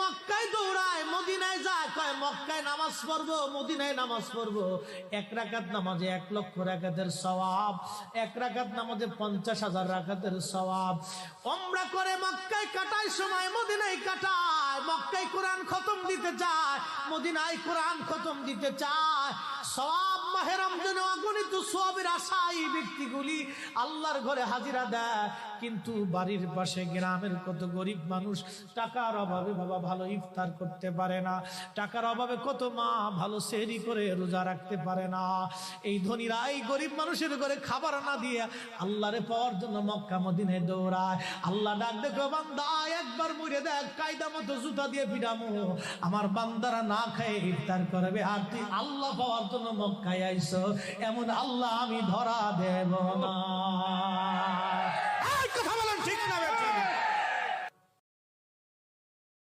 মক্কায় দৌড়ায়, মদিনায় যায়, কয় মক্কায় নামাজ পড়বো, মদিনায় নামাজ পড়বো। 1 রাকাত নামাজে 1 লক্ষ রাকাতের সওয়াব, 1 রাকাত নামাজে 50,000 রাকাতের সওয়াব। উমরা করে মক্কায় কাটায় সময় মদিনায় কাটায়, মক্কায় কোরআন খতম দিতে চায়, মদিনায় কোরআন খতম দিতে চায়। সওয়াব মাহে রমজানে অগণিত সওয়াবের আশায় ব্যক্তিগুলি আল্লাহর ঘরে হাজিরা দেয়, কিন্তু বাড়ির পাশে গ্রামের কত গরিব মানুষ টাকার অভাবে বাবা ভালো ইফতার করতে পারে না, টাকার অভাবে কত মা ভালো সেহরি করে রোজা রাখতে পারে না। এই ধনীরা এই গরিব মানুষের ঘরে খাবার না দিয়ে আল্লাহরে পাওয়ার জন্য মক্কা মদিনায় দৌড়ায়। আল্লাহ ডাক দেখো, বান্দা একবার মরে দেখ, কায়দা মতো জুতা দিয়ে পিটামো, আমার বান্দারা না খায় ইফতার করবে, আর তুই আল্লাহ পাওয়ার জন্য মক্কায় আইছো, এমন আল্লাহ আমি ধরা দেব না।